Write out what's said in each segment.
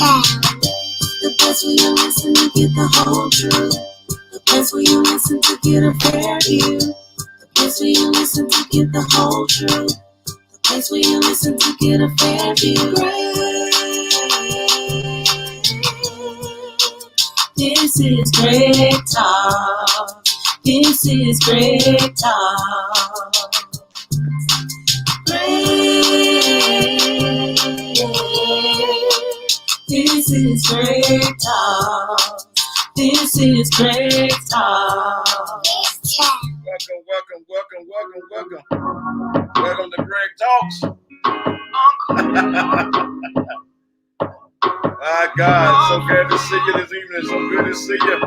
The place where you listen to get the whole truth. The place where you listen to get a fair view. The place where you listen to get the whole truth. The place where you listen to get a fair view. This is Greg Talk. This is Greg Talk. This is Greg Talk. This is Greg Talk. Welcome to Greg Talks. My God, so glad to see you this evening. So good to see you.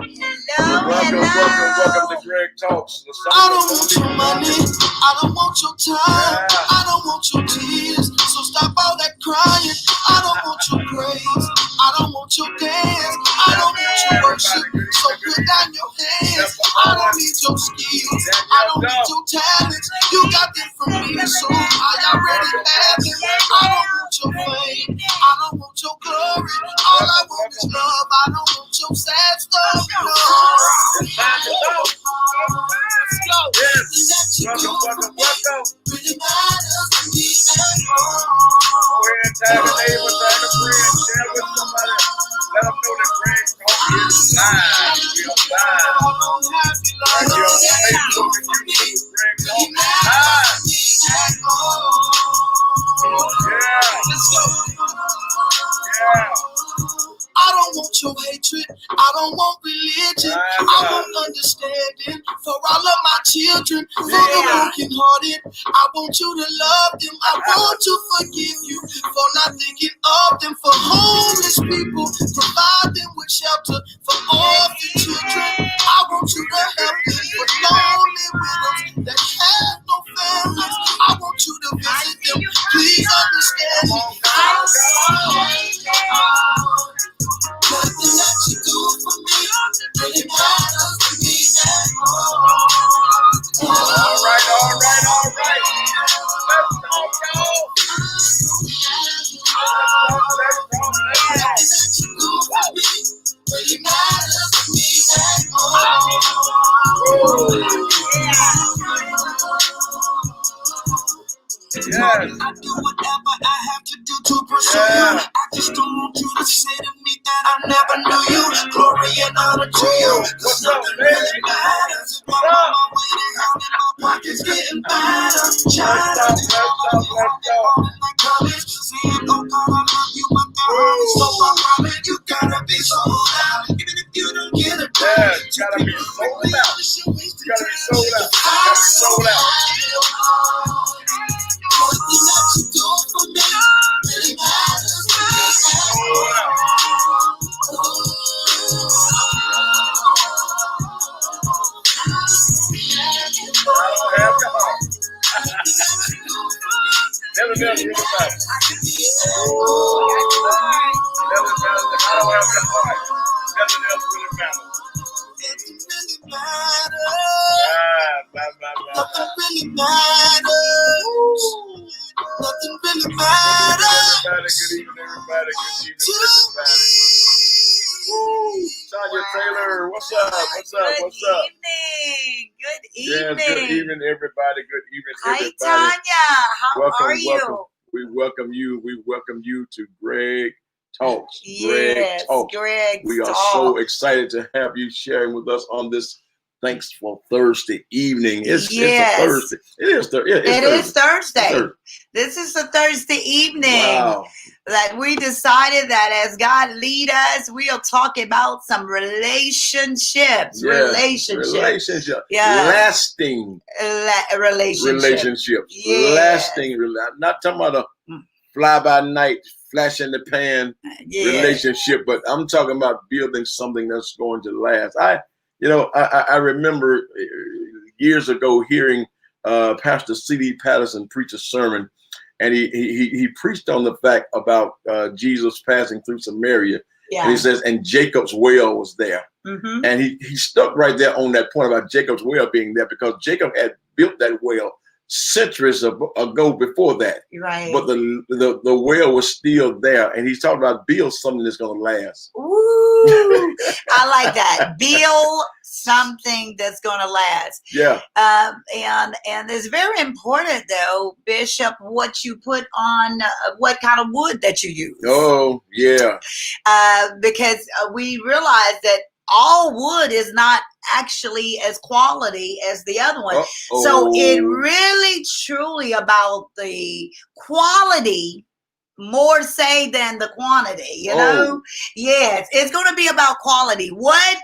Welcome to Greg Talks. I don't want your money. I don't want your time. I don't want your tears. So stop all that crying. I don't want your praise. I don't want your dance. I don't want your worship. So put down your hands. I don't need your skills. I don't need your talents. You got them from me, so I already have them. I don't want your fame. I don't want your glory. All I want is love. I don't want your sad stuff. No. Let's go. Welcome. Really matters to me and more. Go ahead, tag a neighbor, tag a friend, share with somebody. Let them know that Greg Talk is live. We are live. Right here on Facebook and YouTube. Greg Talk is live. Yeah. Let's go. Yeah. I don't want your hatred. I don't want religion. I want understanding for all of my children, for the brokenhearted. I want you to love them. I want to forgive you for not thinking of them. For homeless people, provide them with shelter. For orphan children, I want you to help them. For lonely widows that have no families, I want you to visit them. Please understand me. Nothing that you do for me really matters to me and more. All right. Let's talk, y'all. Nothing that you do for me really matters to me and more. Yes. I do whatever I have to do to pursue you. I just don't want you to say to me that I never knew you. Glory and honor to you. Cause nothing really matters. If I'm on my way to hell, then my pocket's getting better. Child, saying, oh God, I love you, but there is so far. You gotta be sold out. Even if you don't get it back. You gotta be sold out. You gotta be sold out. Nothing that you do for me really matters to me. Never really matters. Never matters. I don't have your heart. Nothing else really matters. Nothing really matters. Nothing really matters. Nothing really matters. Good evening, everybody. Tanya Taylor, what's up? Good evening. Yes, good evening, everybody. Good evening, Hi, everybody. Tanya. How are you? We welcome you to Greg Talks. Yes, Greg We are Talks. so excited to have you sharing with us on this Thankful Thursday evening. It's a Thursday. It is Thursday. This is a Thursday evening. Wow. That we decided that as God lead us, we'll talk about some relationships. Relationship. Yeah. Lasting relationships. Yeah. Lasting. Not talking about a fly by night, flash in the pan relationship, but I'm talking about building something that's going to last. I remember years ago hearing Pastor C.D. Patterson preach a sermon, and he preached on the fact about Jesus passing through Samaria. Yeah. And he says, and Jacob's well was there. Mm-hmm. And he stuck right there on that point about Jacob's well being there, because Jacob had built that well centuries ago before that. Right. But the well was still there, and he's talking about build something that's going to last. Ooh, I like that. Build something that's going to last. Yeah. And it's very important, though, Bishop, what you put on, what kind of wood that you use. Oh, yeah. Because we realize that all wood is not actually as quality as the other one. Uh-oh. So it really truly about the quality more say than the quantity, you know? Yes, it's going to be about quality. What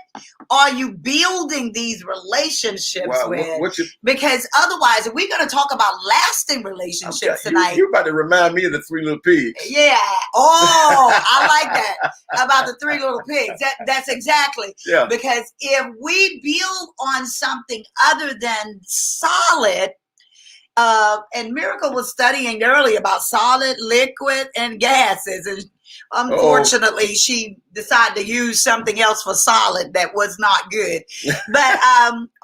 are you building these relationships with? Because otherwise, we're going to talk about lasting relationships tonight. You're about to remind me of the Three Little Pigs. Yeah. Oh, I like that about the Three Little Pigs. That's exactly. Yeah. Because if we build on something other than solid, and Miracle was studying early about solid, liquid, and gases. And unfortunately, she decided to use something else for solid that was not good. But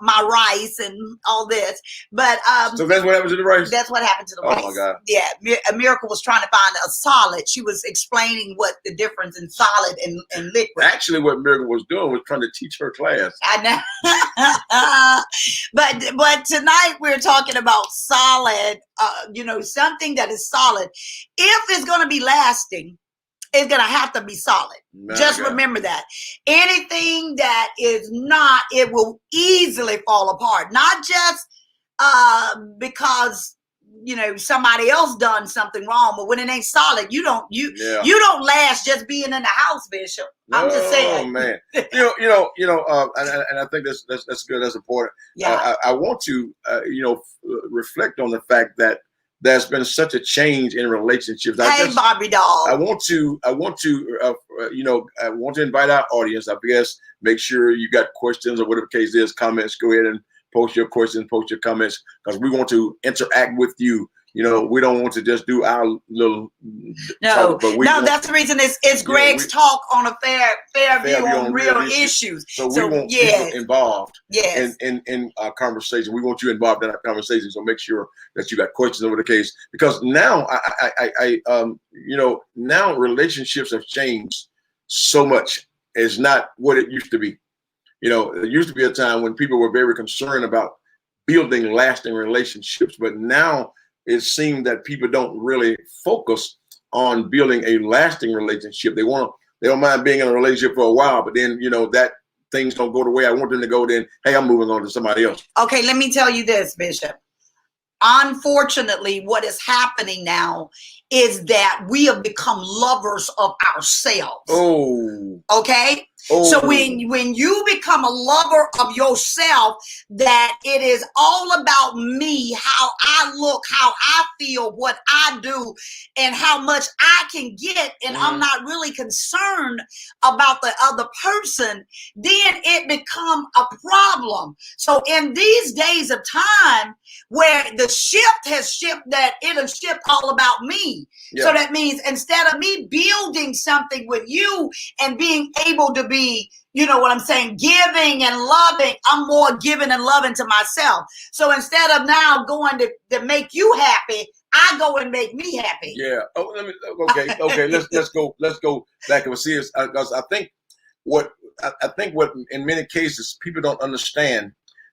my rice and all this. But so that's what happened to the rice? That's what happened to the rice. Oh, my God. Yeah. Miracle was trying to find a solid. She was explaining what the difference in solid and liquid. Actually, what Miracle was doing was trying to teach her class. I know. But tonight we're talking about solid, something that is solid. If it's going to be lasting, it's going to have to be solid. Just remember that. Anything that is not, it will easily fall apart. Not just because somebody else done something wrong, but when it ain't solid, you don't last just being in the house, Bishop. I'm just saying. Oh man, and I think that's good. That's important. Yeah. I want to reflect on the fact that there's been such a change in relationships. Barbie doll. I want to invite our audience. I guess make sure you got questions or whatever the case is, comments. Go ahead and post your questions, post your comments, because we want to interact with you. We don't want to just do our little talk, but that's the reason it's Greg's talk on a fair view on real issues. So we want people involved in our conversation. We want you involved in our conversation. So make sure that you got questions over the case, because now now relationships have changed so much. It's not what it used to be. There used to be a time when people were very concerned about building lasting relationships, but now it seems that people don't really focus on building a lasting relationship. They don't mind being in a relationship for a while, but then that things don't go the way I want them to go. Then hey, I'm moving on to somebody else. Okay, let me tell you this, Bishop. Unfortunately, what is happening now is that we have become lovers of ourselves. Oh. Okay? So when you become a lover of yourself, that it is all about me, how I look, how I feel, what I do, and how much I can get, and I'm not really concerned about the other person, then it become a problem. So in these days of time where the shift has shifted, that it'll shift all about me. Yeah. So that means instead of me building something with you and being able to be, giving and loving, I'm more giving and loving to myself. So instead of now going to make you happy, I go and make me happy. Yeah. Okay. Let's go back and see this, because I think what in many cases people don't understand,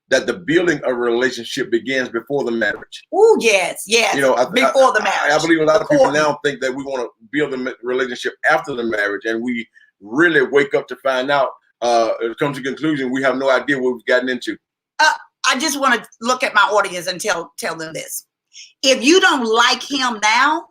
that the building of a relationship begins before the marriage. Oh, yes. Before the marriage. I believe a lot of people now think that we want to build a relationship after the marriage, and we really wake up to find out, come to the conclusion, we have no idea what we've gotten into. I just want to look at my audience and tell them this. If you don't like him now,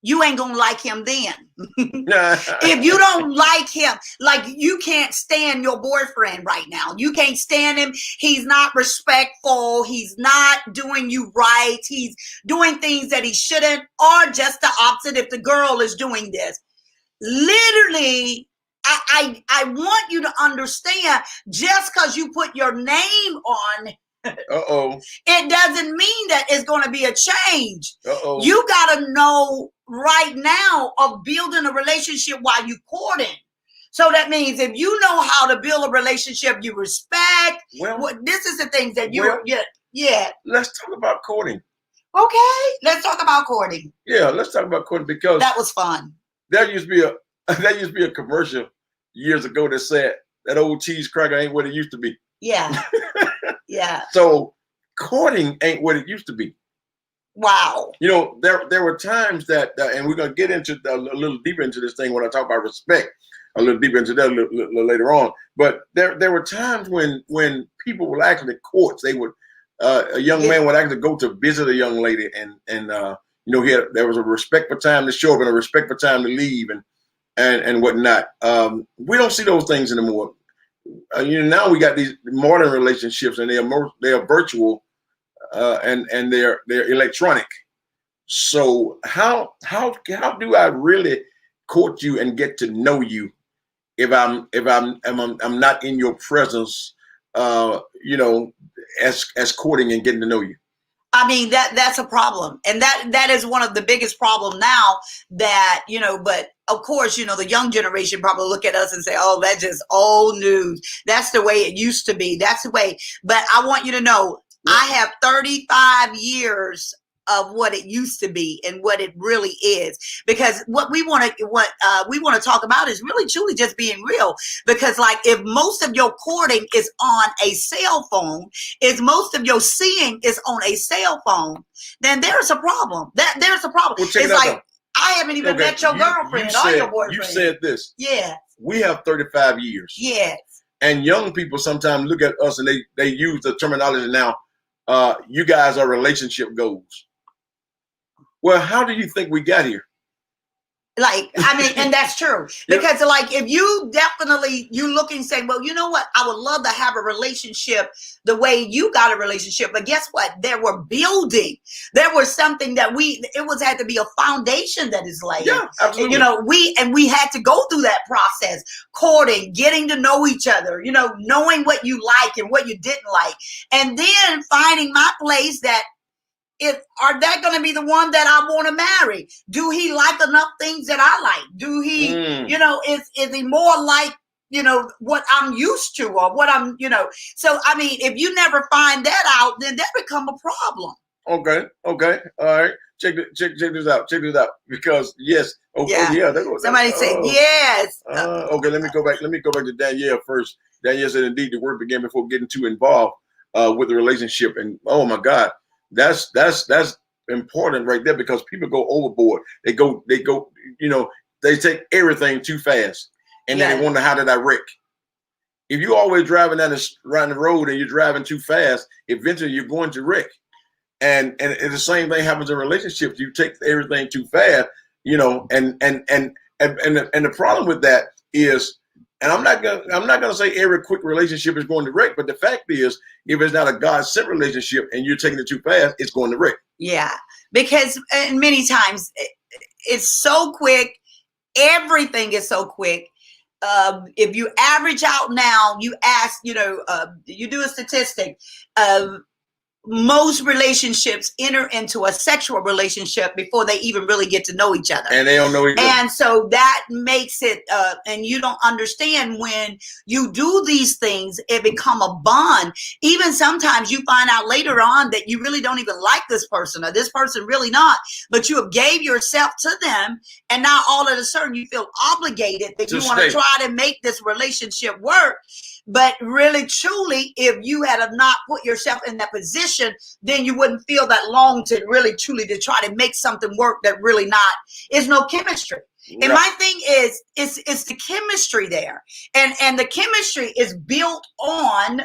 you ain't gonna like him then. If you don't like him, like you can't stand your boyfriend right now. You can't stand him. He's not respectful. He's not doing you right. He's doing things that he shouldn't, or just the opposite if the girl is doing this. Literally, I want you to understand, just because you put your name on, it doesn't mean that it's going to be a change. You got to know right now of building a relationship while you courting. So that means if you know how to build a relationship, you respect. This is the things that Yeah. Let's talk about courting. Okay. Let's talk about courting. Yeah, let's talk about courting because that was fun. There used to be a commercial years ago that said that old cheese cracker ain't what it used to be. Yeah. Yeah. So courting ain't what it used to be. Wow. You know, there were times that, and we're gonna get into a little deeper into this thing when I talk about respect. A little deeper into that a little later on. But there were times when people would actually court. They would a young man would actually go to visit a young lady, and you know, there was a respectful time to show up and a respectful time to leave, and whatnot. We don't see those things anymore. You know, now we got these modern relationships, and they are virtual, and they're electronic. So how do I really court you and get to know you if I'm not in your presence, you know, as courting and getting to know you? I mean, that's a problem. And that is one of the biggest problem now that, you know, but of course, you know, the young generation probably look at us and say, oh, that's just old news. That's the way it used to be. That's the way. But I want you to know, I have 35 years of what it used to be and what it really is, because what we want to talk about is really truly just being real. Because like, if most of your courting is on a cell phone, if most of your seeing is on a cell phone, then there's a problem. There's a problem. Well, it's like, I haven't even met your girlfriend or your boyfriend. You said this. Yeah. We have 35 years. Yes. And young people sometimes look at us and they use the terminology now, you guys are relationship goals. Well, how do you think we got here? Like, I mean, and that's true. Because like, if you looking saying, well, you know what? I would love to have a relationship the way you got a relationship. But guess what? There was something that had to be a foundation that is laid. Yeah, absolutely. You know, we had to go through that process, courting, getting to know each other, you know, knowing what you like and what you didn't like. And then finding my place that, are that going to be the one that I want to marry? Do he like enough things that I like? Do he, you know, is he more like, you know, what I'm used to or what I'm, you know? So, I mean, if you never find that out, then that become a problem. Okay. All right. Check this out. Because yes. Oh yeah. Somebody said yes. Okay. Let me go back to Danielle first. Danielle said, indeed, the work began before getting too involved with the relationship. And oh my God. That's important right there, because people go overboard. They go, you know, they take everything too fast, and then they wonder, how did I wreck? If you're always driving down the road and you're driving too fast, eventually you're going to wreck. And the same thing happens in relationships. You take everything too fast, you know, and the problem with that is, and I'm not gonna say every quick relationship is going to wreck, but the fact is, if it's not a God-sent relationship and you're taking it too fast, it's going to wreck. Yeah, because many times it's so quick. Everything is so quick. If you average out now, you ask, you know, you do a statistic of most relationships enter into a sexual relationship before they even really get to know each other. And they don't know each other. And so that makes it, and you don't understand when you do these things, it become a bond. Even sometimes you find out later on that you really don't even like this person, or this person really not, but you have gave yourself to them. And now all of a sudden you feel obligated that you want to try to make this relationship work. But really, truly, if you had not put yourself in that position, then you wouldn't feel that long to really, truly to try to make something work that really not is no chemistry. Right. And my thing is, it's the chemistry there. And the chemistry is built on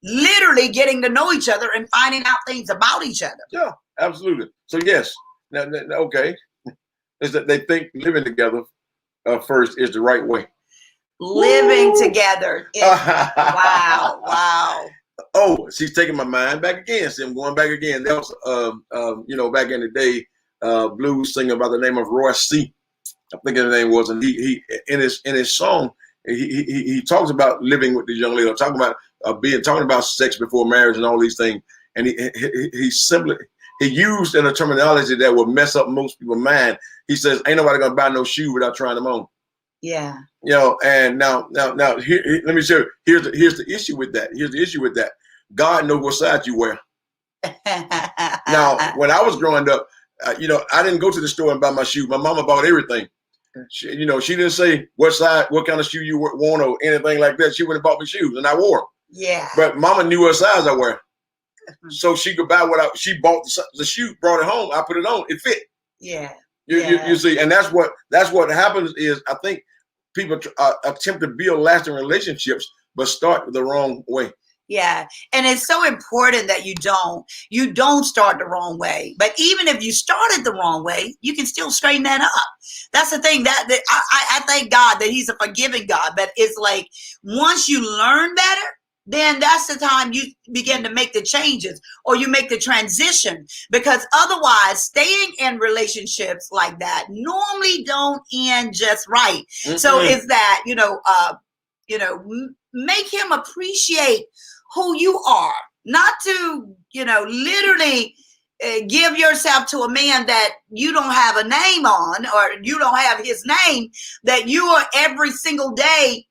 literally getting to know each other and finding out things about each other. Yeah, absolutely. So, yes. Now, okay. Is that they think living together first is the right way. Living together. Wow. Oh, she's taking my mind back again. See, I'm going back again. That was, you know, back in the day, blues singer by the name of Roy C. I think his name was, and he in his song, he talks about living with this young lady, talking about sex before marriage and all these things. And he simply used in a terminology that would mess up most people's mind. He says, "Ain't nobody gonna buy no shoe without trying them on." Yeah. You know, and now here, let me show you. Here's the issue with that. God knows what size you wear. Now, when I was growing up, I didn't go to the store and buy my shoe. My mama bought everything. She didn't say what size, what kind of shoe you want or anything like that. She went and bought me shoes, and I wore them. Yeah. But mama knew what size I wear, so she could buy she bought the shoe, brought it home. I put it on, it fit. Yeah. You see, and that's what happens is I think people attempt to build lasting relationships, but start the wrong way. Yeah. And it's so important that you don't start the wrong way. But even if you started the wrong way, you can still straighten that up. That's the thing that I thank God that he's a forgiving God. But it's like, once you learn better, then that's the time you begin to make the changes or you make the transition, because otherwise staying in relationships like that normally don't end just right. Mm-hmm. So it's that, make him appreciate who you are, not to, literally give yourself to a man that you don't have a name on, or you don't have his name, that you are every single day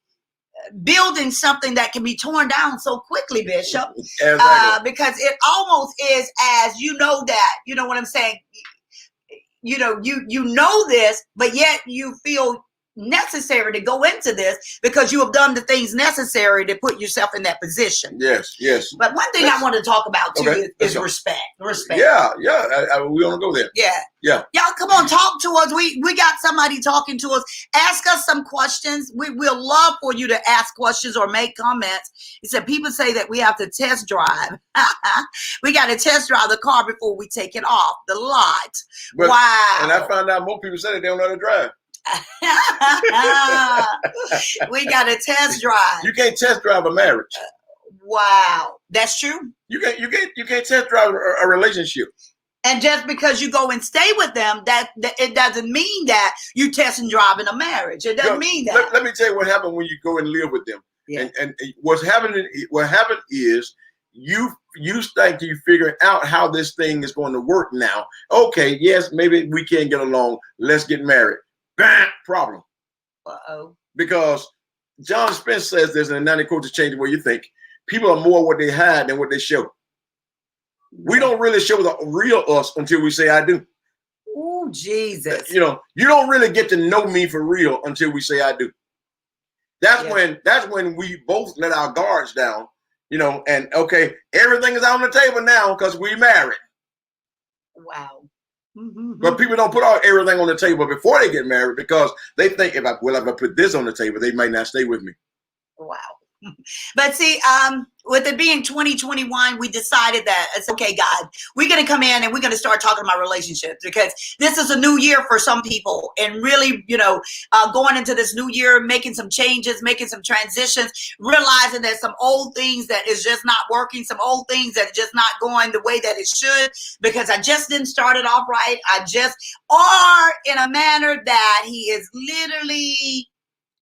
building something that can be torn down so quickly, Bishop. Exactly. Because it almost is as that, you know what I'm saying? You know this, but yet you feel necessary to go into this because you have done the things necessary to put yourself in that position. Yes. But one thing I want to talk about too is respect. Yeah. We want to go there. Yeah. Y'all, come on, talk to us. We got somebody talking to us. Ask us some questions. We'll love for you to ask questions or make comments. He said people say that we have to test drive. We got to test drive the car before we take it off the lot. But, wow. And I found out more people say that they don't know how to drive. We got a test drive. You can't test drive a marriage. Wow, that's true. You can't test drive a relationship. And just because you go and stay with them, that it doesn't mean that you test and drive in a marriage. It doesn't mean that. Let me tell you what happened when you go and live with them. Yeah. And what happened is you think you figuring out how this thing is going to work now. Okay, yes, maybe we can't get along. Let's get married. Problem. Uh-oh. Because John Spence says there's an 90 quote to change the way you think. People are more what they hide than what they show. We don't really show the real us until we say I do. Oh, Jesus. You don't really get to know me for real until we say I do. That's when we both let our guards down, and okay, everything is on the table now because we married. Wow. Mm-hmm. But people don't put everything on the table before they get married because they think if I put this on the table, they might not stay with me. Wow. But see, with it being 2021, we decided that it's okay, God, we're going to come in and we're going to start talking about relationships because this is a new year for some people, and really, going into this new year, making some changes, making some transitions, realizing that some old things that is just not working, some old things that are just not going the way that it should, because I just didn't start it off right. Or in a manner that he is literally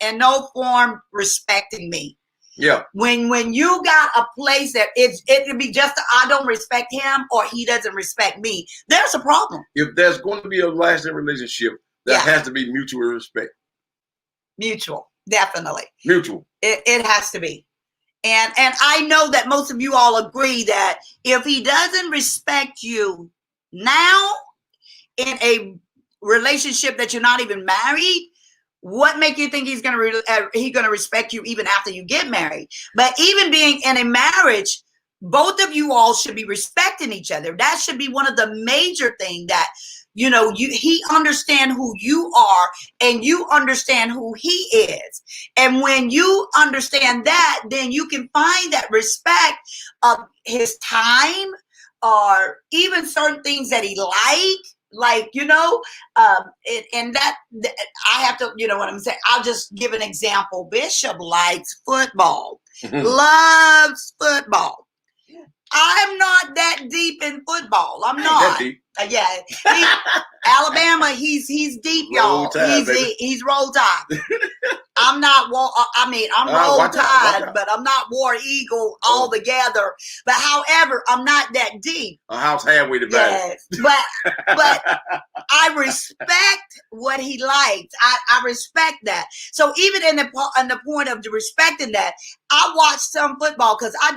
in no form respecting me. Yeah. When you got a place that it could be just I don't respect him or he doesn't respect me, there's a problem. If there's going to be a lasting relationship, there has to be mutual respect. Mutual, definitely. Mutual. It has to be. And I know that most of you all agree that if he doesn't respect you now in a relationship that you're not even married, what make you think he's gonna respect you even after you get married? But even being in a marriage, both of you all should be respecting each other. That should be one of the major things that he understand who you are and you understand who he is. And when you understand that, then you can find that respect of his time or even certain things that he and that I have to, what I'm saying. I'll just give an example. Bishop likes football, loves football. I'm not that deep in football. I'm not. Alabama, he's deep, y'all. He's Roll Tide. I'm not. I'm Roll Tide, but I'm not War Eagle altogether. But however, I'm not that deep. A house halfway to back. Yes, but I respect what he likes. I respect that. So even in the point of respecting that, I watch some football because I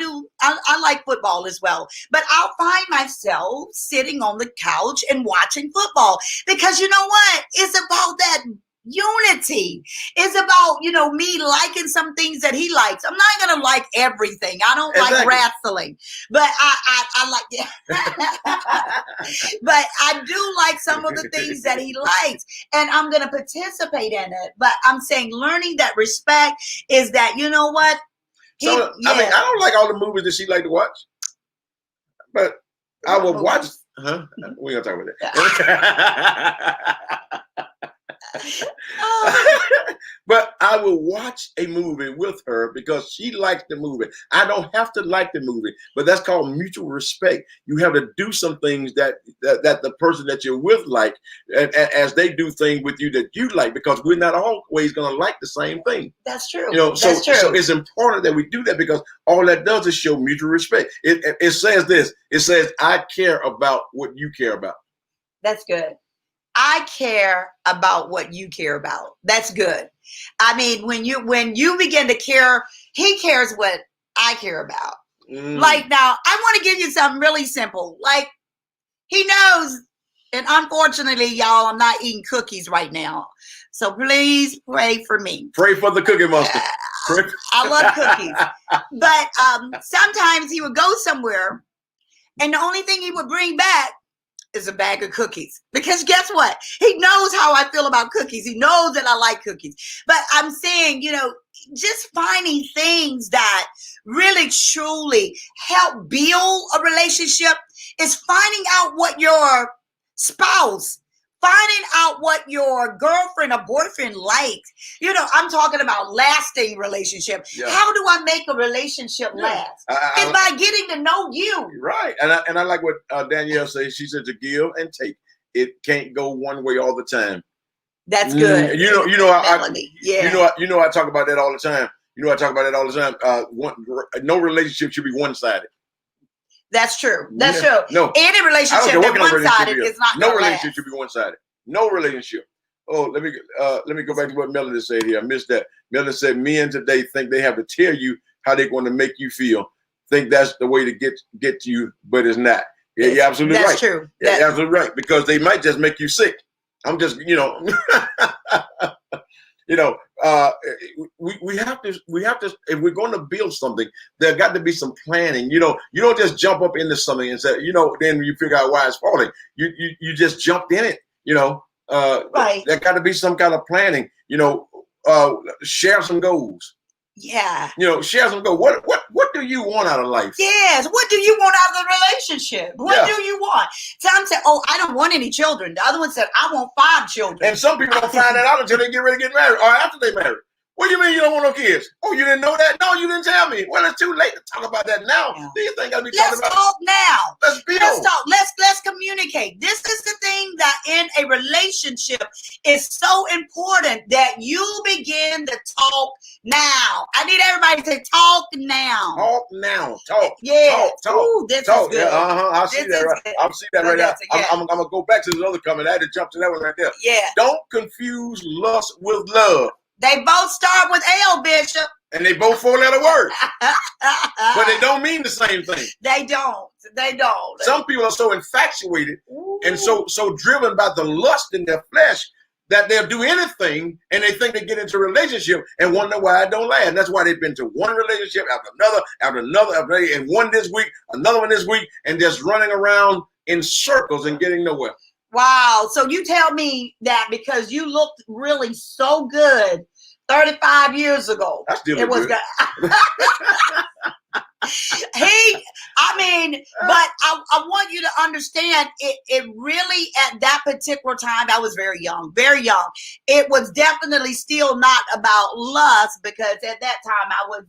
like football as well. But I'll find myself sitting on the couch and watching football because you know what? It's about that unity. It's about, me liking some things that he likes. I'm not going to like everything. I don't like wrestling, but I like it. But I do like some of the things that he likes, and I'm going to participate in it. But I'm saying learning that respect is that, you know what? I don't like all the movies that she like to watch, but I will watch. Huh? We're going to talk about that. But I will watch a movie with her because she likes the movie. I don't have to like the movie, but that's called mutual respect. You have to do some things that the person that you're with like, as they do things with you that you like, because we're not always going to like the same thing. That's true. That's true. So it's important that we do that because all that does is show mutual respect. It says this. It says, I care about what you care about. That's good. I care about what you care about. That's good. I mean, when you begin to care, he cares what I care about. Like now, I want to give you something really simple. Like he knows, and unfortunately, y'all, I'm not eating cookies right now. So please pray for me. Pray for the Cookie Monster. I love cookies. But sometimes he would go somewhere, and the only thing he would bring back is a bag of cookies, because guess what? He knows how I feel about cookies. He knows that I like cookies. But I'm saying, just finding things that really truly help build a relationship is finding out what your spouse, finding out what your girlfriend or boyfriend likes. I'm talking about lasting relationship. Yeah. How do I make a relationship last? It's by getting to know you. Right. And I like what Danielle says. She said to give and take. It can't go one way all the time. That's good. I talk about that all the time. No relationship should be one-sided. That's true. That's true. No. Any relationship that's one-sided is not no relationship should be one-sided. No relationship. Oh, let me go back to what Melody said here. I missed that. Melody said men today think they have to tell you how they're going to make you feel. Think that's the way to get to you, but it's not. Yeah, you're absolutely right. That's true. Yeah, you're absolutely right. Because they might just make you sick. I'm just, we have to, if we're going to build something, there got to be some planning. You don't just jump up into something and say, then you figure out why it's falling. You just jumped in it, right. There got to be some kind of planning, share some goals. Yeah. Share some goals. What do you want out of life? Yes. What do you want out of the relationship? What do you want? Some said, I don't want any children. The other one said, I want 5 children. And some people don't find that out until they get ready to get married or after they marry. What do you mean you don't want no kids? Oh, you didn't know that? No, you didn't tell me. Well, it's too late to talk about that now. Yeah. Do you think I'll be talking about? Let's talk now. Let's build. Let's talk. Let's communicate. This is the thing that in a relationship is so important, that you begin to talk now. I need everybody to talk now. Talk now. Talk. Yeah. Talk. Ooh, this talk. is good. Yeah, I see that right. I see that right now. I'm gonna go back to this other comment. I had to jump to that one right there. Yeah. Don't confuse lust with love. They both start with L, Bishop. And they both 4-letter words. But they don't mean the same thing. They don't. Some people are so infatuated and so driven by the lust in their flesh that they'll do anything, and they think they get into a relationship and wonder why it don't last. And that's why they've been to one relationship after another, and one this week, another one this week, and just running around in circles and getting nowhere. Wow. So you tell me that because you looked really so good 35 years ago. I still look good. But I want you to understand it really, at that particular time, I was very young. It was definitely still not about lust, because at that time I was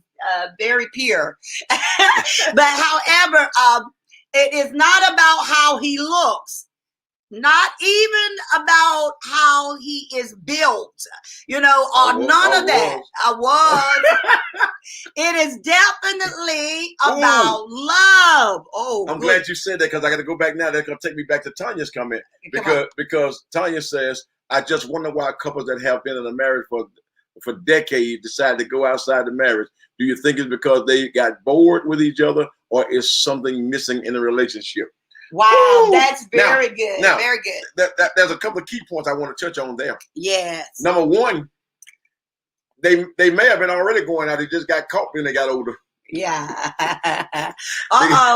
very pure. But however, it is not about how he looks. not even about how he is built, or none of that. I was. It is definitely about love. Oh, I'm glad you said that, because I got to go back now. That's going to take me back to Tanya's comment, because Tanya says, I just wonder why couples that have been in a marriage for decades decide to go outside the marriage. Do you think it's because they got bored with each other, or is something missing in the relationship? Wow, that's very good. Now, very good. There's a couple of key points I want to touch on there. Yes. Number one, they may have been already going out. They just got caught when they got older. Yeah.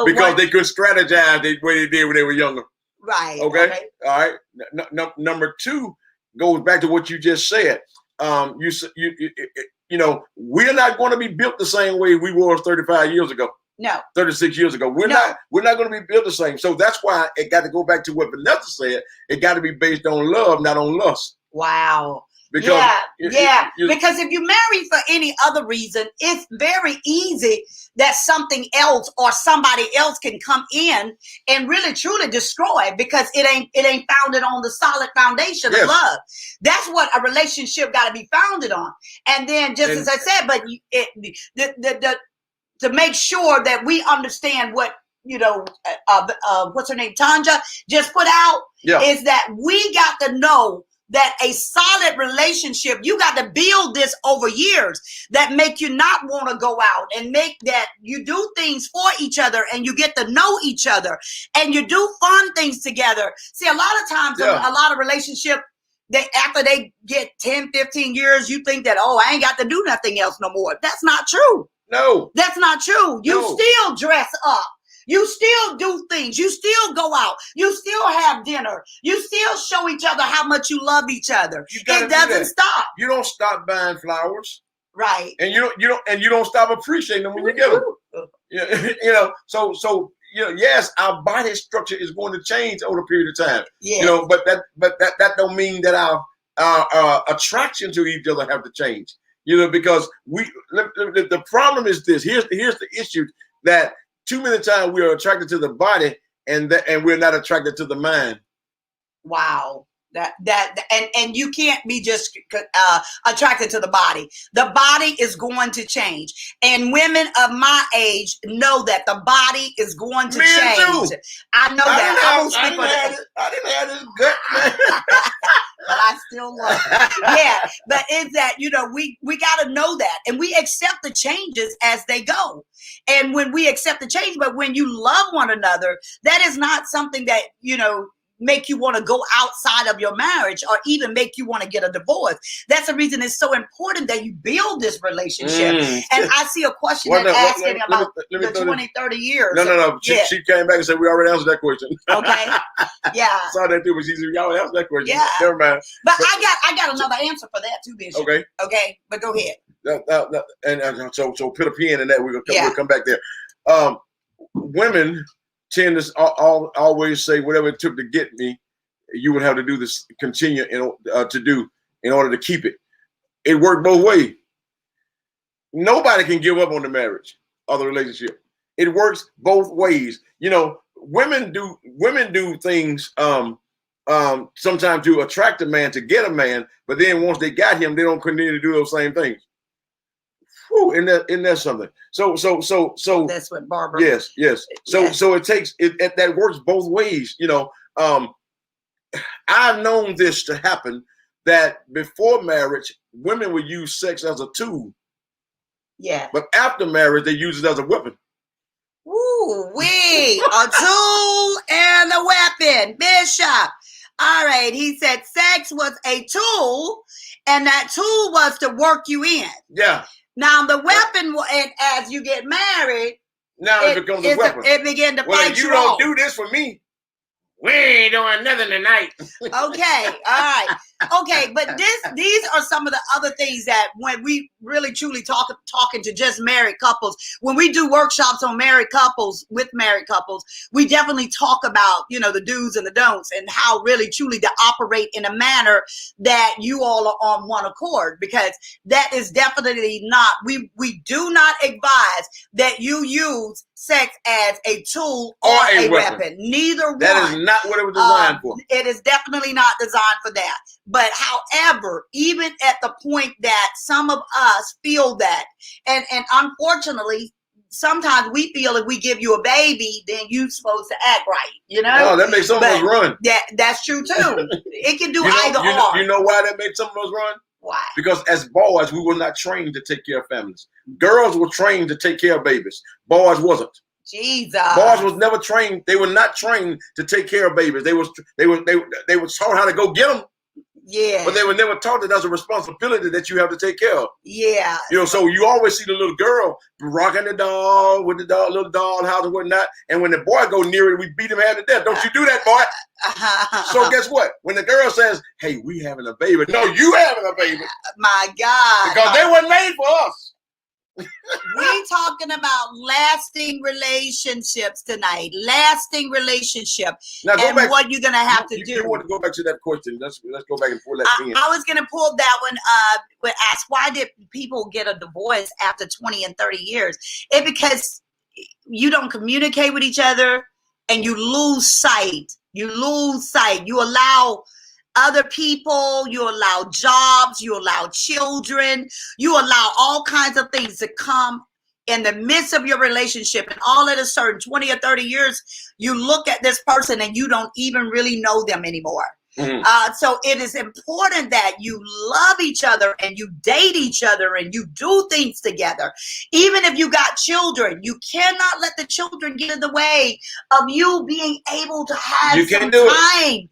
Because they could strategize the way they did when they were younger. Right. Okay. All right. Number two goes back to what you just said. We're not going to be built the same way we were 35 years ago. No. 36 years ago. We're not going to be built the same. So that's why it got to go back to what Vanessa said. It got to be based on love, not on lust. Wow. Because because if you marry for any other reason, it's very easy that something else or somebody else can come in and really truly destroy it, because it ain't founded on the solid foundation of love. That's what a relationship got to be founded on. And then as I said, but to make sure that we understand what what's her name, Tanja, just put out, is that we got to know that a solid relationship, you got to build this over years that make you not want to go out, and make that you do things for each other, and you get to know each other, and you do fun things together. See, a lot of times, a lot of relationship, after they get 10, 15 years, you think that, I ain't got to do nothing else no more. That's not true. No. That's not true. You still dress up. You still do things. You still go out. You still have dinner. You still show each other how much you love each other. It doesn't stop. You don't stop buying flowers, right? And you don't stop appreciating them when you get them. So yes, our body structure is going to change over a period of time. Yeah. But that don't mean that our attraction to each other have to change. Because the problem is this. Here's the issue, that too many times we are attracted to the body, and we're not attracted to the mind. Wow. And you can't be just attracted to the body. The body is going to change, and women of my age know that the body is going to change. Too. I know that. I didn't have this gut, man. But I still love it. Yeah, but is that we got to know that, and we accept the changes as they go. And when we accept the change, but when you love one another, that is not something that make you want to go outside of your marriage, or even make you want to get a divorce. That's the reason it's so important that you build this relationship. And I see a question asking about the 20, 30 years. No. She came back and said, we already answered that question. Okay. Yeah. Saw that too, but she said, y'all answered that question. Yeah. Never mind. But I got another answer for that too, Bishop. Okay. Okay, but go ahead. So put a pin in that. We'll come back there. Women tend to always say, whatever it took to get me, you would have to do this, continue to do in order to keep it. It worked both ways. Nobody can give up on the marriage or the relationship. It works both ways. Women do things sometimes to attract a man, to get a man, but then once they got him, they don't continue to do those same things. Isn't that something? So that's what Barbara. Yes. So it takes it that works both ways. I've known this to happen, that before marriage, women would use sex as a tool. Yeah. But after marriage, they use it as a weapon. Woo wee, a tool and a weapon, Bishop. All right, he said sex was a tool, and that tool was to work you in. Yeah. Now the weapon, as you get married, now it becomes a weapon. It begin to fight you. You don't do this for me, we ain't doing nothing tonight. Okay, all right. Okay, but these are some of the other things that when we really truly talking to just married couples, when we do workshops on married couples with married couples, we definitely talk about, you know, the do's and the don'ts and how really truly to operate in a manner that you all are on one accord, because that is definitely not, we do not advise that you use sex as a tool or a weapon. Neither one. That is not what it was designed for. It is definitely not designed for that. But however, even at the point that some of us feel that, and unfortunately, sometimes we feel if we give you a baby, then you're supposed to act right, you know? No, that makes some of us run. That's true too. It can do either or. You know why that made some of us run? Why? Because as boys, we were not trained to take care of families. Girls were trained to take care of babies. Boys wasn't. Jesus. Boys was never trained. They were not trained to take care of babies. They were taught how to go get them. Yeah. But they were never taught that that's a responsibility that you have to take care of. Yeah. You know, so you always see the little girl rocking the doll with the doll, little doll house and whatnot. And when the boy go near it, we beat him half to death. Don't you do that, boy. So guess what? When the girl says, hey, we having a baby. No, you having a baby. My God. Because they weren't made for us. We talking about lasting relationships tonight. Lasting relationship. Now, go and back, what you're going to have to do. You want to go back to that question. Let's go back and pull that in. I was going to pull that one but ask, why did people get a divorce after 20 and 30 years? It's because you don't communicate with each other and you lose sight. You lose sight. You allow other people, you allow jobs, you allow children, you allow all kinds of things to come in the midst of your relationship. And all at a certain 20 or 30 years, you look at this person and you don't even really know them anymore. Mm-hmm. So it is important that you love each other and you date each other and you do things together. Even if you got children, you cannot let the children get in the way of you being able to have some time.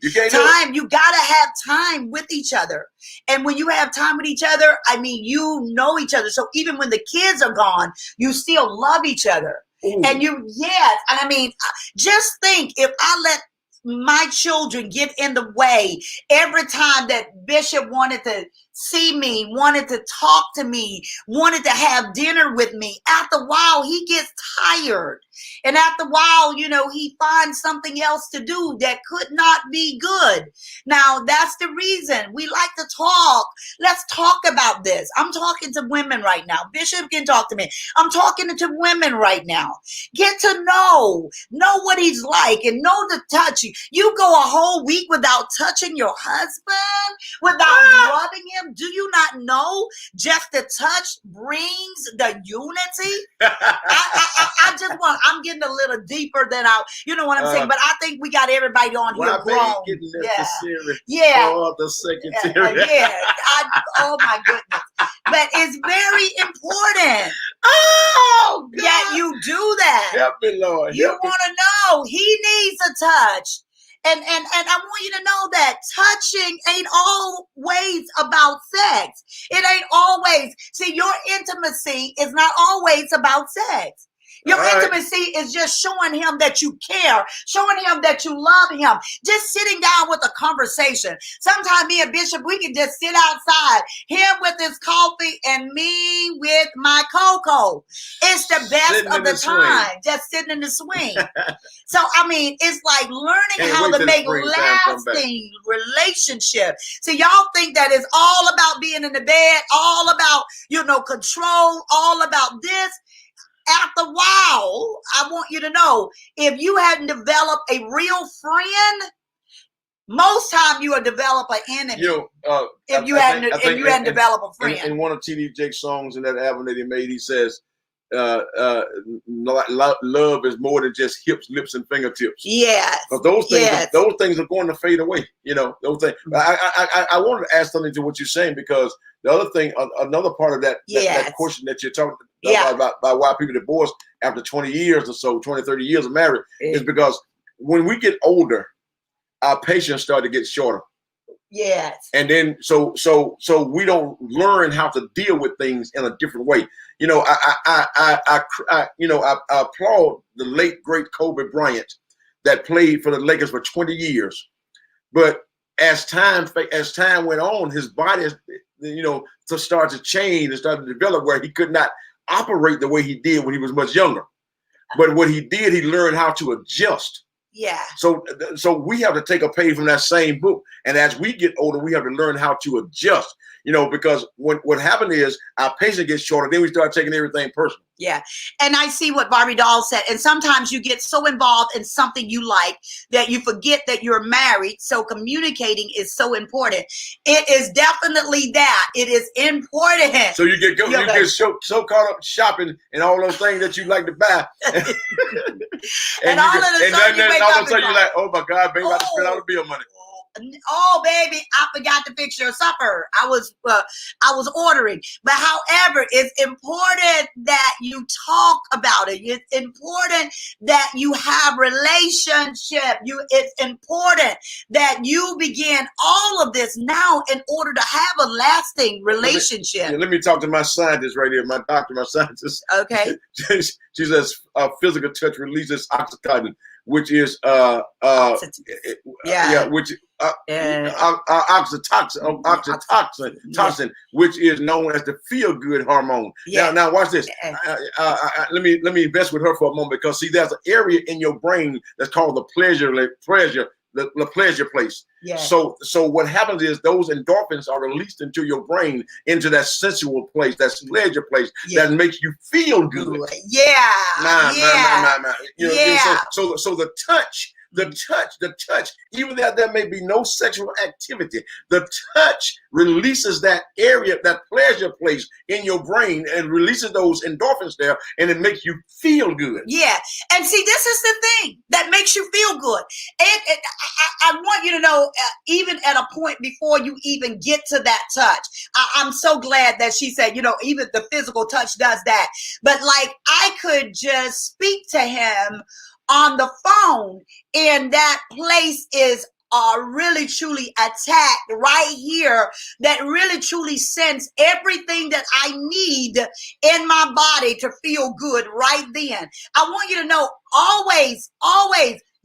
You gotta have time with each other. And when you have time with each other, I mean, you know each other. So even when the kids are gone, you still love each other. Ooh. And yes. And I mean, just think, if I let my children get in the way every time that Bishop wanted to see me, wanted to talk to me, wanted to have dinner with me, after a while he gets tired. And after a while, you know, he finds something else to do that could not be good. Now, that's the reason we like to talk. Let's talk about this. I'm talking to women right now. Bishop can talk to me. I'm talking to women right now. Get to know what he's like and know to touch you. You go a whole week without touching your husband, without loving him. Do you not know just the touch brings the unity? I just want, I'm getting a little deeper than you know what I'm saying, but I think we got everybody on here grown. For the secretary. Oh my goodness. But it's very important that you do that. Help me, Lord. You want to know he needs a touch. And I want you to know that touching ain't always about sex. It ain't always. See, your intimacy is not always about sex. Your intimacy is just showing him that you care, showing him that you love him, just sitting down with a conversation. Sometimes me and Bishop, we can just sit outside, him with his coffee and me with my cocoa. It's the best of the time, just sitting in the swing. So, I mean, it's like learning how to make lasting relationships. So y'all think that it's all about being in the bed, all about, you know, control, all about this. After a while, I want you to know, if you hadn't developed a real friend, most time you will develop an enemy. You know, if you hadn't developed a friend. In one of T.D. Jakes' songs in that album that he made, he says, love is more than just hips, lips, and fingertips. Yes. But those things are going to fade away. You know, those things. I wanted to add something to what you're saying, because the other thing, another part of that question that you're talking about why people divorce after 20 years or so, 20, 30 years of marriage, is because when we get older, our patience starts to get shorter. Yes. And then so we don't learn how to deal with things in a different way. You know, I applaud the late great Kobe Bryant that played for the Lakers for 20 years. But as time went on, his body, to start to change and start to develop where he could not operate the way he did when he was much younger. But what he did, he learned how to adjust. Yeah. So we have to take a page from that same book. And as we get older, we have to learn how to adjust, because what happened is our patience gets shorter. Then we start taking everything personal. Yeah. And I see what Barbie Doll said. And sometimes you get so involved in something you like that you forget that you're married. So communicating is so important. It is definitely that. It is important. So you get so caught up shopping and all those things that you like to buy. and all of a sudden you're like, oh my God, baby, I have to spend all the bill money. Oh, baby, I forgot to fix your supper. I was ordering. But however, it's important that you talk about it. It's important that you have relationship. It's important that you begin all of this now in order to have a lasting relationship. Let me talk to my scientist right here, my doctor, my scientist. Okay. She says physical touch releases oxytocin, which is oxytocin, which is known as the feel-good hormone. Yeah. Now watch this. Let me invest with her for a moment, because see, there's an area in your brain that's called the pleasure place. Yeah. So what happens is those endorphins are released into your brain, into that sensual place, that pleasure place that makes you feel good. Yeah. So the touch, even though there may be no sexual activity, the touch releases that area, that pleasure place in your brain, and releases those endorphins there, and it makes you feel good. Yeah. And see, this is the thing that makes you feel good. And I want you to know, even at a point before you even get to that touch, I'm so glad that she said, even the physical touch does that. But like, I could just speak to him on the phone, and that place is really truly attacked right here, that really truly sends everything that I need in my body to feel good right then. I want you to know, always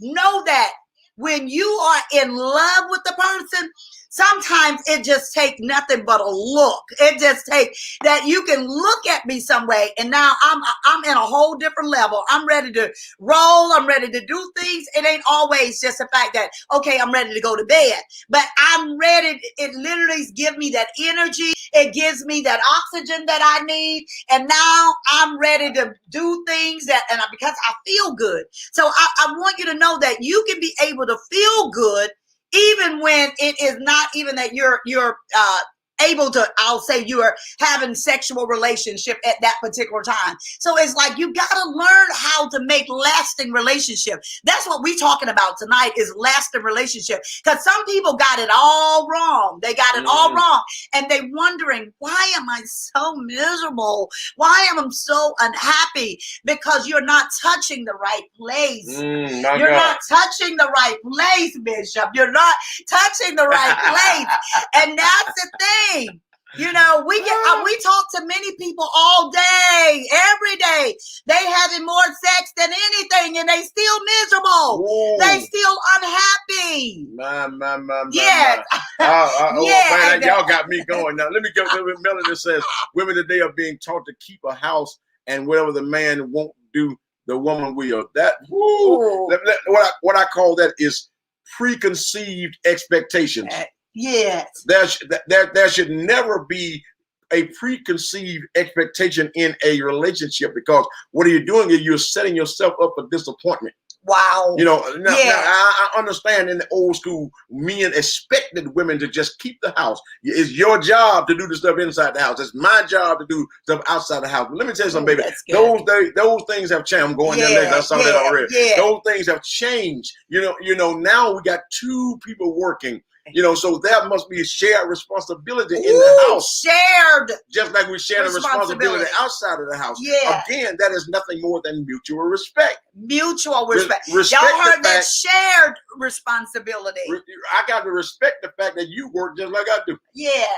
know that when you are in love with the person, sometimes it just takes nothing but a look. It just takes that you can look at me some way, and now I'm in a whole different level. I'm ready to roll. I'm ready to do things. It ain't always just the fact that, okay, I'm ready to go to bed, but I'm ready. It literally gives me that energy. It gives me that oxygen that I need, and now I'm ready to do things because I feel good. So I want you to know that you can be able to feel good even when it is not even that you're able to, I'll say you are having sexual relationship at that particular time. So it's like, you got to learn how to make lasting relationship. That's what we're talking about tonight, is lasting relationship. Because some people got it all wrong. They got it all wrong. And they wondering, why am I so miserable? Why am I so unhappy? Because you're not touching the right place. You're not touching the right place, Bishop. You're not touching the right place. And that's the thing. We talk to many people all day, every day. They having more sex than anything, and they still miserable. Whoa. They still unhappy. Yes. Man, y'all got me going now. Let me go to Melody says women today are being taught to keep a house, and whatever the man won't do, the woman will. That what I call that is preconceived expectations. Yes. There should never be a preconceived expectation in a relationship, because what are you doing is you're setting yourself up for disappointment. Wow. Now I understand in the old school, men expected women to just keep the house. It's your job to do the stuff inside the house. It's my job to do stuff outside the house. But let me tell you something, baby. Those things have changed. I'm going there later. I saw that already. Yeah. Those things have changed. Now we got two people working. So there must be a shared responsibility in the house. Shared. Just like we share the responsibility outside of the house. Yeah. Again, that is nothing more than mutual respect. Mutual respect. Y'all heard that shared responsibility. I got to respect the fact that you work just like I do. Yes.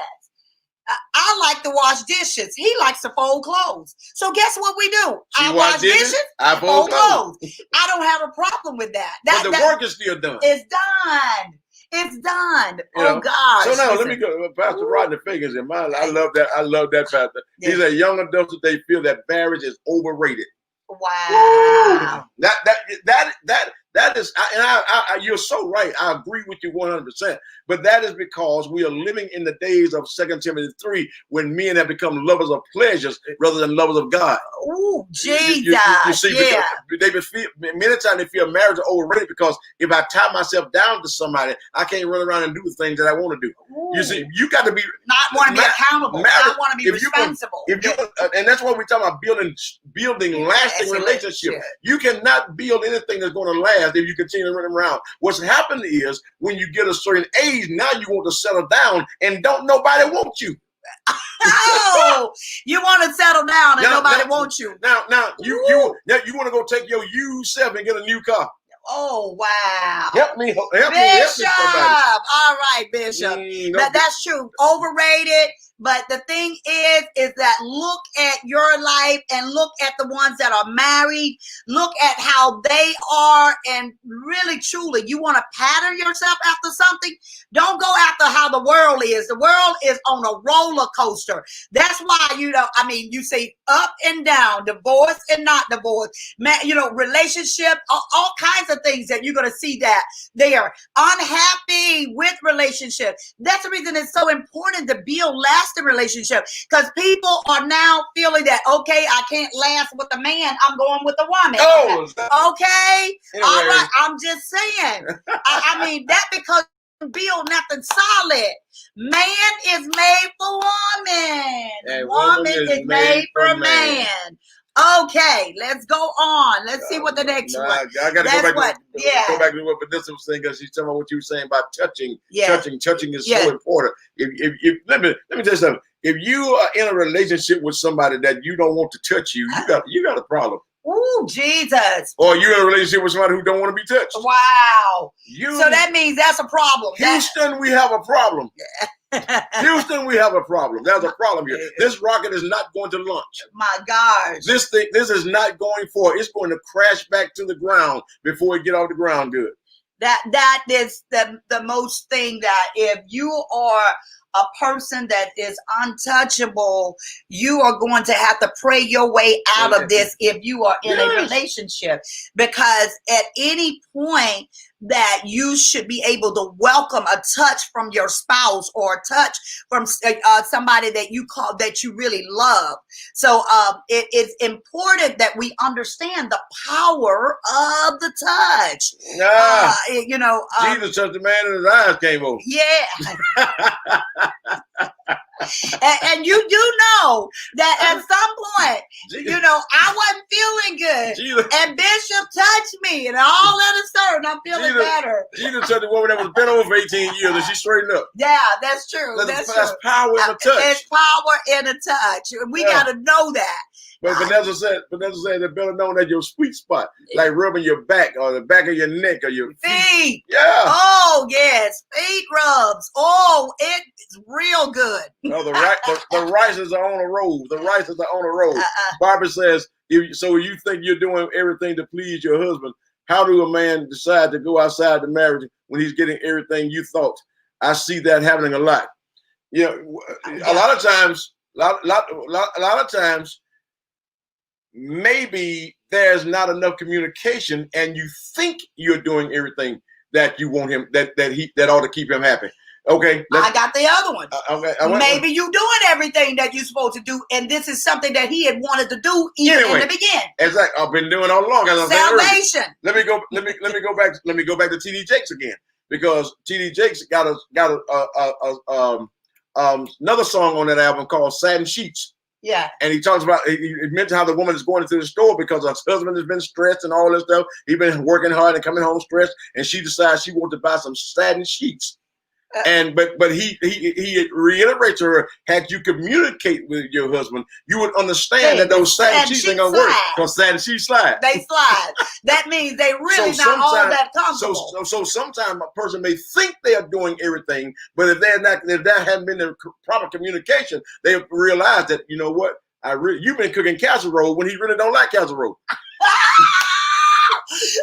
I like to wash dishes. He likes to fold clothes. So guess what we do? I wash dishes. I fold clothes. I don't have a problem with that. But the work is still done. It's done. It's done. You know? Oh gosh. So now Listen. let me go. Pastor Rodney Figures in my. I love that. I love that pastor. Yeah. He said young adults they feel that marriage is overrated. Wow. That is, you're so right. I agree with you 100%. But that is because we are living in the days of 2 Timothy 3, when men have become lovers of pleasures rather than lovers of God. Oh, Jesus. You see, yeah. Many times they feel marriage is overrated because if I tie myself down to somebody, I can't run around and do the things that I want to do. Ooh. You see, you got to be Not want to be accountable. Not want to be if you can- responsible. and that's what we're talking about, building lasting relationship. You cannot build anything that's going to last if you continue to run around. What's happened is when you get a certain age, now you want to settle down and don't nobody want you. Oh, you want to settle down and nobody wants you. Now you want to go take your used self and get a new car. Oh, wow. Help me, Bishop. somebody. All right, Bishop. That's true. Overrated. But the thing is that look at your life and look at the ones that are married. Look at how they are, and really, truly, you want to pattern yourself after something? Don't go after how the world is. The world is on a roller coaster. That's why, you see up and down, divorce and not divorce, relationship, all kinds of things that you're going to see that they are unhappy with relationship. That's the reason it's so important to build lasting relationship, because people are now feeling that, okay, I can't last with a man, I'm going with a woman. Okay. Anyway. All right. I'm just saying. That because build nothing solid. Man is made for woman. And woman is made for man. Okay, let's go on. Let's see what the next one. I got to go back to what Vanessa was saying, because she's talking about what you were saying about touching. Yeah. Touching is so important. If let me tell you something. If you are in a relationship with somebody that you don't want to touch you got a problem. Ooh, Jesus. Or you're in a relationship with somebody who don't want to be touched. Wow. So that means that's a problem. Houston, we have a problem. Houston, we have a problem. There's a problem here. This rocket is not going to launch. My gosh. This is not going forward. It's going to crash back to the ground before it get off the ground good. That is the most thing, that if you are a person that is untouchable, you are going to have to pray your way out of this if you are in a relationship, because at any point that you should be able to welcome a touch from your spouse or a touch from somebody that you really love. So it is important that we understand the power of the touch. Jesus touched the man and his eyes came over. Yeah. and you do know that at some point, I wasn't feeling good. And Bishop touched me, and all of a sudden I'm feeling better. Jesus touched the woman that was been over for 18 years, and she straightened up. Yeah, that's true. That's power in a touch. There's power in a touch. We got to know that. But Vanessa said that better known as your sweet spot, like rubbing your back or the back of your neck or your feet. Yeah. Oh, yes. Feet rubs. Oh, it's real good. No, the rices are on a roll. The rices are on a roll. Barbara says, so you think you're doing everything to please your husband. How do a man decide to go outside the marriage when he's getting everything you thought? I see that happening a lot. A lot of times, maybe there's not enough communication, and you think you're doing everything that you want him, that ought to keep him happy. Okay, I got the other one. Okay, maybe you doing everything that you're supposed to do, and this is something that he had wanted to do in the beginning. Exactly, I've been doing all along. Salvation. Let me go back to T.D. Jakes again, because T.D. Jakes got another song on that album called "Satin Sheets." Yeah. And he talks about, he mentioned how the woman is going into the store because her husband has been stressed and all this stuff. He's been working hard and coming home stressed, and she decides she wants to buy some satin sheets. But he reiterates to her, had you communicate with your husband, you would understand that those satin sheets ain't gonna work, because satin sheets slide. They slide. That means they really not all that comfortable. So sometimes a person may think they are doing everything, but if that hadn't been the proper communication, they realize that, you know what, you've been cooking casserole when he really don't like casserole.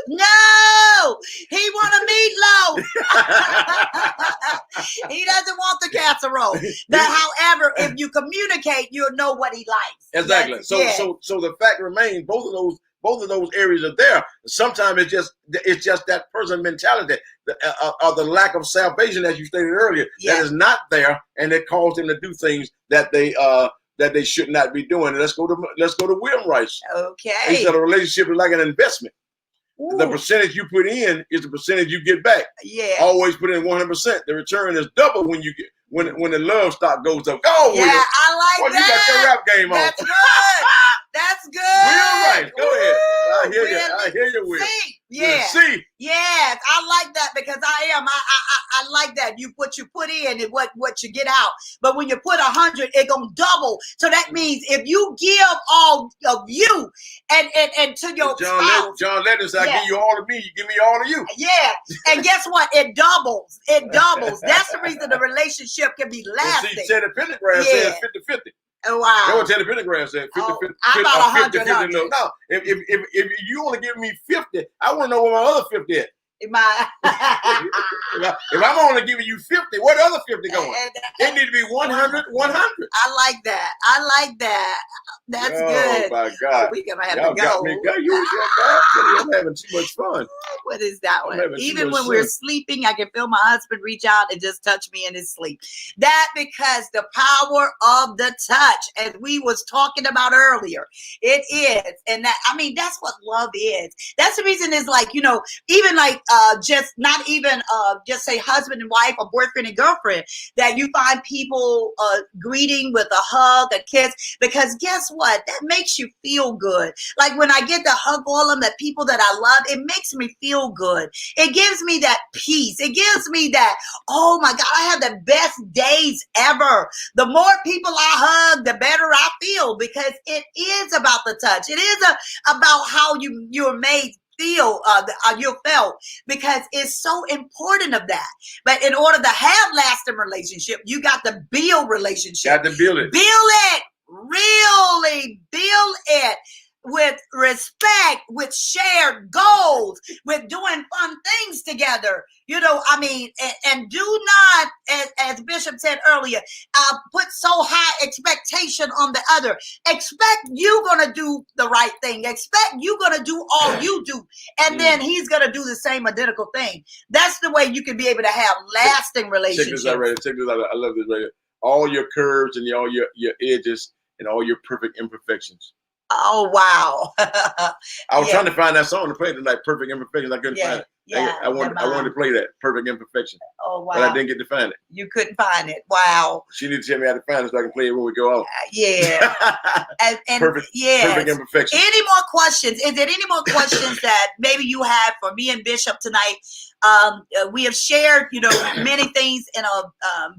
No, he want a meatloaf. He doesn't want the casserole. But however, if you communicate, you'll know what he likes. Exactly. So the fact remains, both of those areas are there. Sometimes it's just that person mentality, or the lack of salvation, as you stated earlier, that is not there, and it caused them to do things that they should not be doing. Let's go to William Rice. Okay. He said a relationship is like an investment. Ooh. The percentage you put in is the percentage you get back. Yeah. Always put in 100%. The return is double when you get when the love stock goes up. Go, yeah, Will. I like that. You got your rap game on. That's good. That's good. Will Rice, go ahead. I hear Really? you. I hear you, Will. Yeah. See. Yes, I like that because I like that. You put in and what you get out. But when you put 100, it gonna double. So that means if you give all of you and to your spouse, John Lennon said, I give you all of me, you give me all of you. Yeah. And guess what? It doubles. It doubles. That's the reason the relationship can be lasting. See, Teddy Pendergrass says 50-50. Oh, wow. That's what Teddy Pendergrass said. 50-50. I thought 100. No, if you only give me 50, I want to know where my other 50 is. If I'm only giving you 50, where the other 50 going? It need to be 100, 100. I like that. That's good. Oh my God. We're gonna have Y'all to got go. me. I'm having too much fun. What is that one? Even when fun. we're sleeping, I can feel my husband reach out and just touch me in his sleep. That because the power of the touch, as we was talking about earlier, it is. And that's what love is. That's the reason is like, even like just not even just say husband and wife or boyfriend and girlfriend, that you find people greeting with a hug, a kiss, because guess what? That makes you feel good. Like when I get to hug all of them, the people that I love, it makes me feel good. It gives me that peace. It gives me that, oh my God, I have the best days ever. The more people I hug, the better I feel, because it is about the touch. It is about how you're made feel you felt, because it's so important of that. But in order to have lasting relationship, you got to build relationship. Got to build it. Build it. Really build it with respect, with shared goals, with doing fun things together. And do not, as Bishop said earlier, put so high expectation on the other. Expect you gonna do the right thing. Expect you gonna do all you do, and then he's gonna do the same identical thing. That's the way you can be able to have lasting relationships. Check this out. I love this right here. All your curves and all your edges and all your perfect imperfections. Oh, wow. I was trying to find that song to play tonight, Perfect Imperfections. I couldn't find it. Yeah, I wanted to play that, Perfect Imperfection. Oh, wow. But I didn't get to find it. You couldn't find it. Wow. She need to tell me how to find it so I can play it when we go out. Yeah. and perfect imperfection. Any more questions? Is there any more questions that maybe you have for me and Bishop tonight? We have shared, many things in a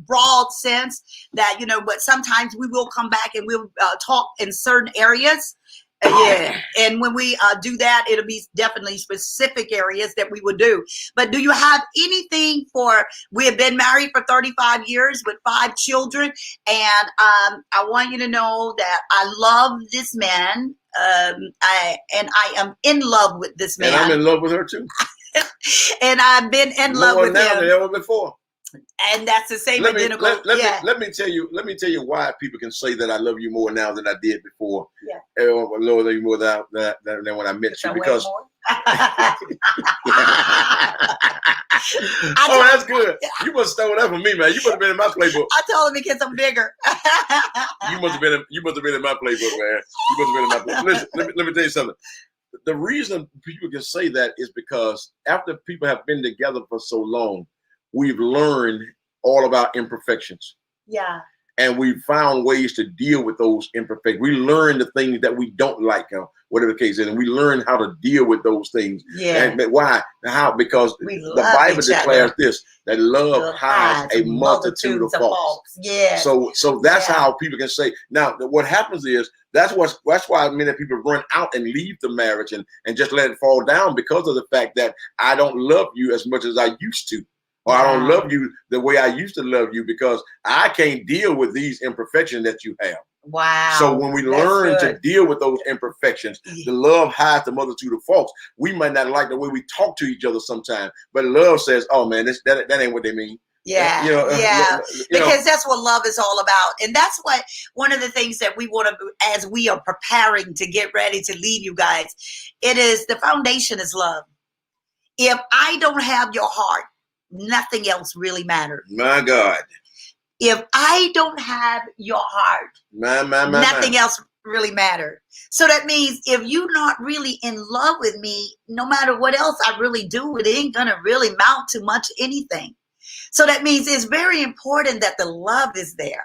broad sense that, but sometimes we will come back and we'll talk in certain areas. And when we do that, it'll be definitely specific areas that we would do. But do you have anything we have been married for 35 years with 5 children, and I want you to know that I love this man. I am in love with this man. And I'm in love with her too. And I've been in love with now him. than ever before. And that's the same identical. Let me tell you why people can say that I love you more now than I did before. Yeah. Love you more than when I met you, because. That's good. You must have stole that from me, man. You must have been in my playbook. I told him because I'm bigger. You must have been in my playbook, man. You must have been in my playbook. Listen, let me tell you something. The reason people can say that is because after people have been together for so long, we've learned all about imperfections. Yeah. And we've found ways to deal with those imperfections. We learn the things that we don't like, whatever the case is, and we learn how to deal with those things. Yeah. And why? How? Because the Bible declares this, that love hides a multitude of faults. Yeah. So that's how people can say. Now, what happens is that's why many people run out and leave the marriage and just let it fall down, because of the fact that I don't love you as much as I used to. Or I don't love you the way I used to love you, because I can't deal with these imperfections that you have. Wow. So when we learn to deal with those imperfections, the love hides the multitude of faults. We might not like the way we talk to each other sometimes, but love says, "Oh man, that ain't what they mean." Yeah, because that's what love is all about. And that's what one of the things that we want to do as we are preparing to get ready to leave you guys. It is the foundation is love. If I don't have your heart, nothing else really matters. My God. If I don't have your heart, nothing else really matters. So that means if you're not really in love with me, no matter what else I really do, it ain't going to really mount to much anything. So that means it's very important that the love is there.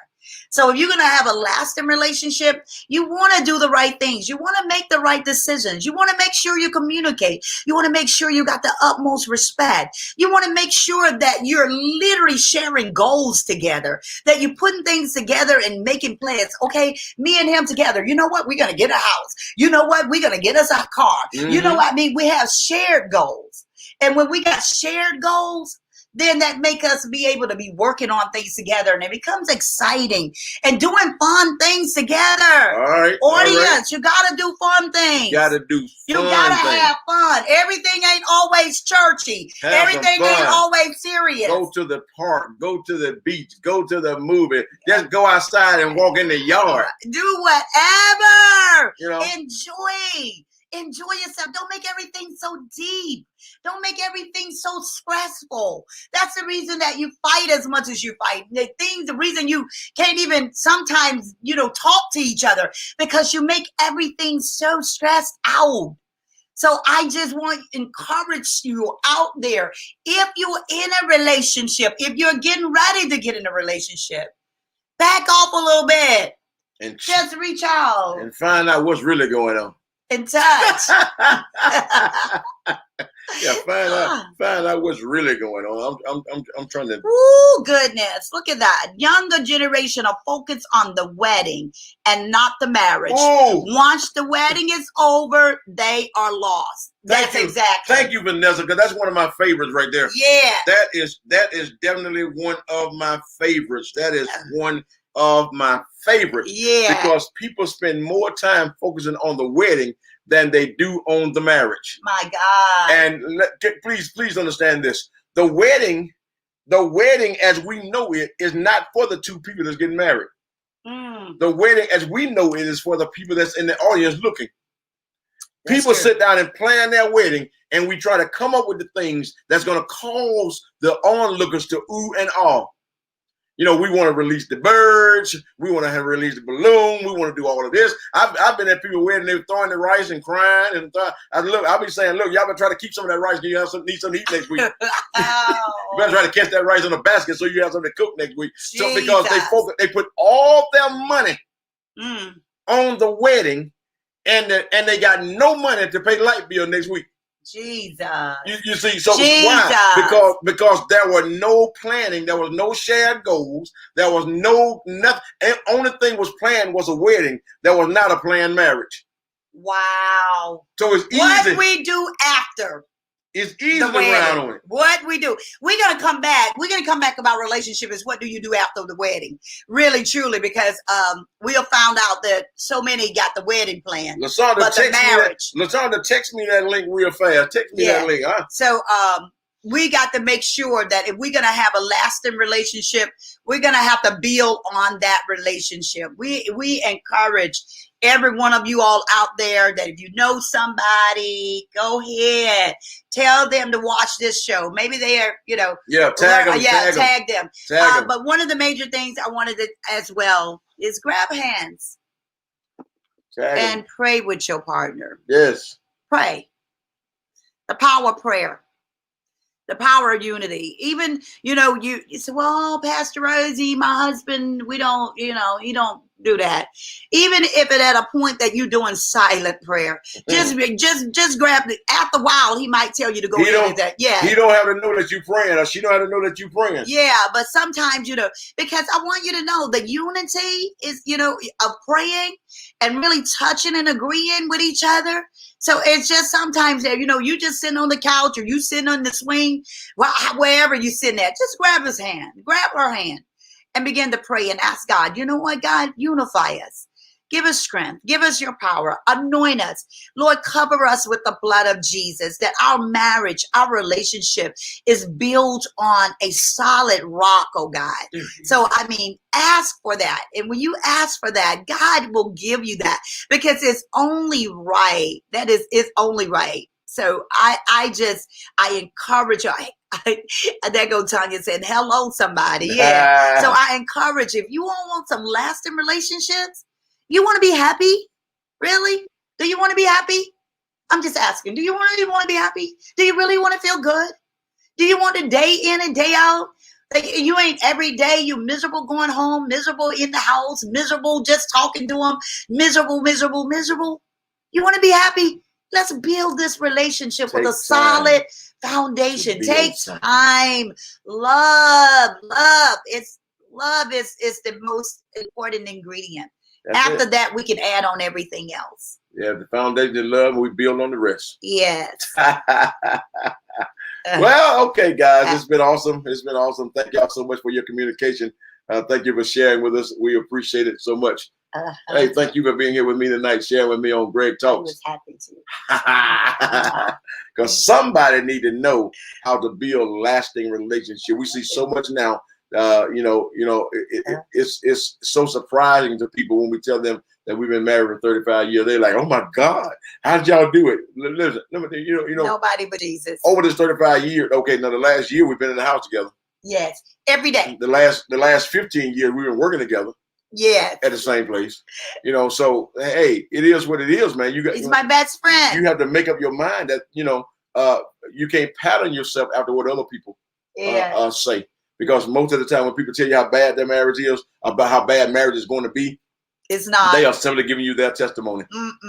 So if you're going to have a lasting relationship, you want to do the right things. You want to make the right decisions. You want to make sure you communicate. You want to make sure you got the utmost respect. You want to make sure that you're literally sharing goals together, that you're putting things together and making plans. Okay, me and him together. You know what? We're going to get a house. You know what? We're going to get us a car. You know what I mean? We have shared goals. And when we got shared goals, then that make us be able to be working on things together, and it becomes exciting and doing fun things together. All right. Audience, you got to do fun things. You got to do fun You got to have fun. Everything ain't always churchy. Everything ain't always serious. Go to the park. Go to the beach. Go to the movie. Just go outside and walk in the yard. Do whatever. You know? Enjoy yourself. Don't make everything so deep. Don't make everything so stressful. That's the reason that you fight as much as you fight. The reason you can't even sometimes, talk to each other, because you make everything so stressed out. So I just want to encourage you out there. If you're in a relationship, if you're getting ready to get in a relationship, back off a little bit and just reach out and find out what's really going on. In touch. Yeah, find out what's really going on. I'm trying to. Ooh, goodness! Look at that. Younger generation are focused on the wedding and not the marriage. Ooh. Once the wedding is over, they are lost. That's exactly. Thank you, Vanessa, because that's one of my favorites right there. Yeah. That is definitely one of my favorites. That is one of my favorites. Yeah. Because people spend more time focusing on the wedding than they do on the marriage. My God. And please understand this. The wedding as we know it is not for the two people that's getting married. The wedding as we know it is for the people that's in the audience looking. People sit down and plan their wedding, and we try to come up with the things that's going to cause the onlookers to ooh and ah. We want to release the birds. We want to release the balloon. We want to do all of this. I've been at people's wedding, they were throwing the rice and crying. And I'll be saying, look, y'all better try to keep some of that rice. You need something to eat next week. You better try to catch that rice in a basket so you have something to cook next week. So because they put all their money on the wedding, and they got no money to pay the light bill next week. Jesus. You see, so why? Because there were no planning, there was no shared goals, there was nothing. And only thing was planned was a wedding. There was not a planned marriage. Wow. So it's easy. What we do after. It's easy to round on it. What we do. We're going to come back. We're going to come back about relationship is what do you do after the wedding? Really, truly, because we have found out that so many got the wedding plan. LaShonda, text me that link real fast. Text me that link. Huh? So we got to make sure that if we're going to have a lasting relationship, we're going to have to build on that relationship. We encourage every one of you all out there that if you know somebody, go ahead. Tell them to watch this show. Maybe they are, tag them. But one of the major things I wanted to as well is grab hands and pray with your partner. Yes. Pray. The power of prayer. The power of unity. Even, you say, well, Pastor Rosie, my husband, we don't, he don't do that. Even if it at a point that you're doing silent prayer, just grab it. After a while, he might tell you to go into that. Yeah. He don't have to know that you're praying, or she don't have to know that you're praying. Yeah, but sometimes, because I want you to know the unity is, of praying and really touching and agreeing with each other. So it's just sometimes that, you just sitting on the couch or you sitting on the swing, wherever you sitting at, just grab her hand and begin to pray and ask God, you know what, God, unify us. Give us strength. Give us your power. Anoint us. Lord, cover us with the blood of Jesus, that our marriage, our relationship is built on a solid rock, oh God. So, I mean, ask for that. And when you ask for that, God will give you that, because it's only right. That is, it's only right. So I encourage you. There go Tanya saying, hello, somebody. Yeah. So I encourage, if you all want some lasting relationships, you want to be happy? Really? Do you want to be happy? I'm just asking. Do you want to be happy? Do you really want to feel good? Do you want to day in and day out? Like, you ain't every day you miserable going home, miserable in the house, miserable just talking to them, miserable. You want to be happy? Let's build this relationship with a solid foundation. Take time. Love. Love is the most important ingredient. After that, we can add on everything else. Yeah, the foundation of love, we build on the rest. Yes. Well, okay, guys, it's been awesome. It's been awesome. Thank y'all so much for your communication. Thank you for sharing with us. We appreciate it so much. Hey, thank you for being here with me tonight, sharing with me on Greg Talks. I was happy to. Because somebody need to know how to build lasting relationship. We see so much now. It's so surprising to people when we tell them that we've been married for 35 years. They're like, "Oh my God, how did y'all do it?" Listen, nobody but Jesus. Over this 35 years, okay. Now the last year we've been in the house together. Yes, every day. The last 15 years we've been working together. Yeah, at the same place. So hey, it is what it is, man. He's my best friend. You have to make up your mind that you can't pattern yourself after what other people say. Because most of the time when people tell you how bad their marriage is, about how bad marriage is going to be, it's not. They are simply giving you their testimony.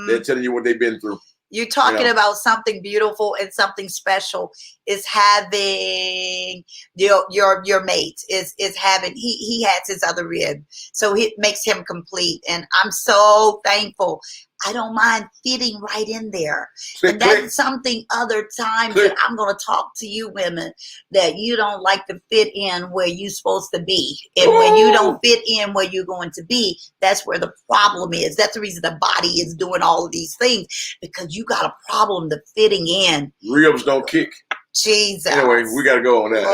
They're telling you what they've been through. You're talking about something beautiful and something special is having your mate is having, he has his other rib. So it makes him complete. And I'm so thankful. I don't mind fitting right in there. And that's something other times that I'm going to talk to you women, that you don't like to fit in where you're supposed to be. And when you don't fit in where you're going to be, that's where the problem is. That's the reason the body is doing all of these things, because you got a problem to fitting in. Ribs don't kick. Jesus. Anyway, we got to go on that.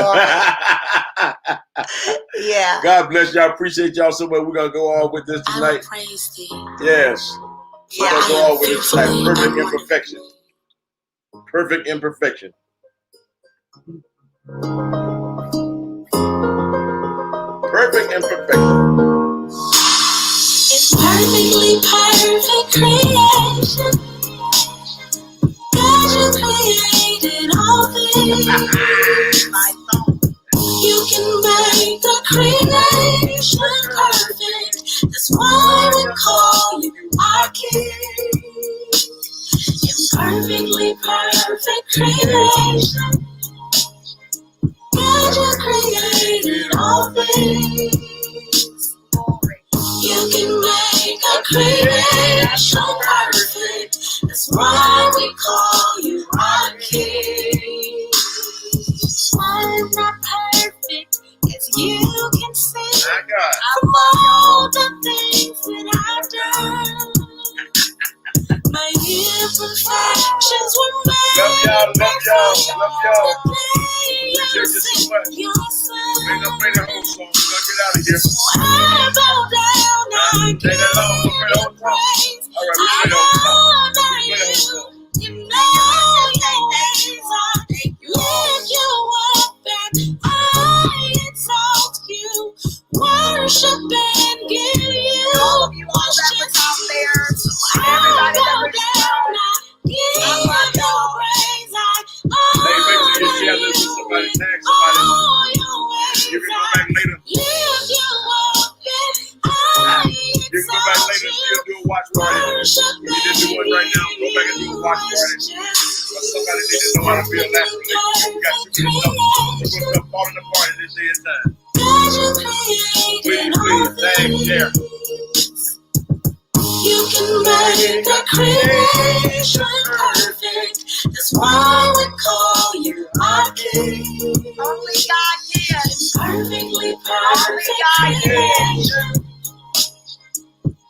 Yeah. God bless y'all. Appreciate y'all so much. We're going to go on with this tonight. I will praise thee. Yes. We're going to go on with this tonight. Perfect imperfection. Perfect imperfection. Perfect imperfection. It's perfectly perfect creation. God, you created all things. You can make a creation perfect. That's why we call you our King. Imperfectly perfect creation. God, you created all things. You can make a creation perfect. That's why we call you our King. I'm not perfect, as you can see. From all the things that I've done, my imperfections were made. Love y'all. Your son. Play the whole song. Get out of here. So I bow down, I give you praise. I honor you. You know your ways. I lift you up and I exalt you. Worship and give you worship. So I bow down, I give you praise. I honor you. All your ways. You can go back later. Lift you up and I You can go back later and still do a watch party. You can do one right now. Go back and do a watch party. But somebody needs to know how to be a last relationship. You got too many stuff falling apart in this day and time. Please, thanks, share. You can make a creation perfect. That's why we call you our King. Only God can. Perfectly perfect creation.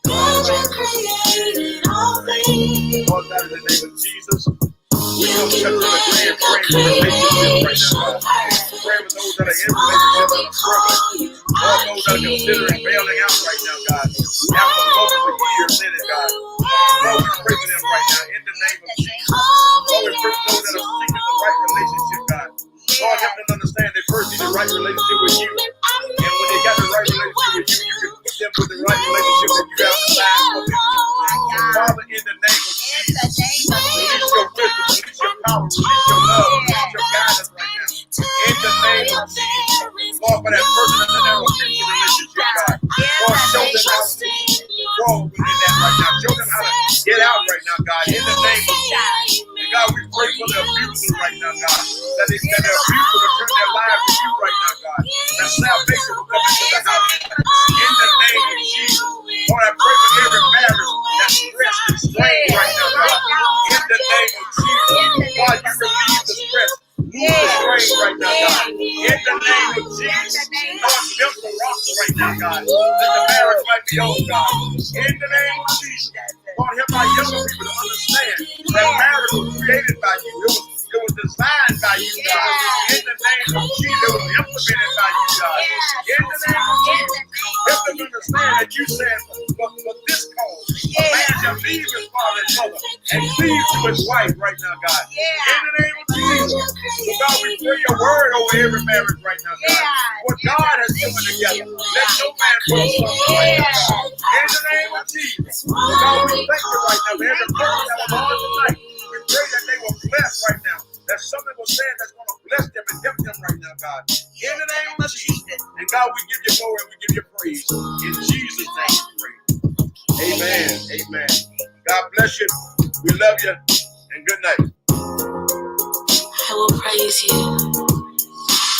God, created all things. Lord God, in the name of Jesus, we You come can touching the make land, a praying for relationships right creation now, God. perfect. Praying for those that are That's in why relationships we that are call struggling. you Lord, our those that are considering bailing out right now, God. After multiple years in it, God. Lord, we pray for them right now in the name of Jesus. Lord, we pray for those that are seeking the right relationship, God. Lord, help them understand they first need the right relationship with you. And when they got the right relationship with you, you can put them with the right relationship that you have designed for them. And Father, in the name of Jesus, release your wisdom, release your power, release your love, release your guidance right now. In the name of Jesus, Lord, for that person that's in that abusive relationship, God. Lord, show them how to grow within that right now. Show them how to get out right now, God. In the name of Jesus. And God, we pray for the abuser right now, God. That the abuser will turn their lives to you right now, God. That salvation will come into the house. In the name of Jesus. Lord, I pray for every marriage that's stressed and strained right now, God. In the name of Jesus. God, you relieve the stress. Move the strain right now, God. In the name of Jesus. Lord, lift the rocks right now, God. That the marriage might be over, God. In the name of Jesus. Lord, help our younger people to understand that marriage was created by you. It was designed by you, God. In the name of Jesus, it was implemented by you, God. In the name of Jesus, help them understand that you said for this cause, a man shall leave his father and mother and cleave to his wife right now, God. In the name of Jesus, so God, we pray your word over every marriage right now, God. What God has given together, let no man put asunder right now, God. In the name of Jesus, so God, we thank you right now for every person that was on tonight. We pray that they were blessed right now. That something was said that's going to bless them and help them right now, God. In the name of Jesus. And God, we give you glory and we give you praise. In Jesus' name we pray. Amen. Amen. God bless you. We love you. And good night. I will praise you.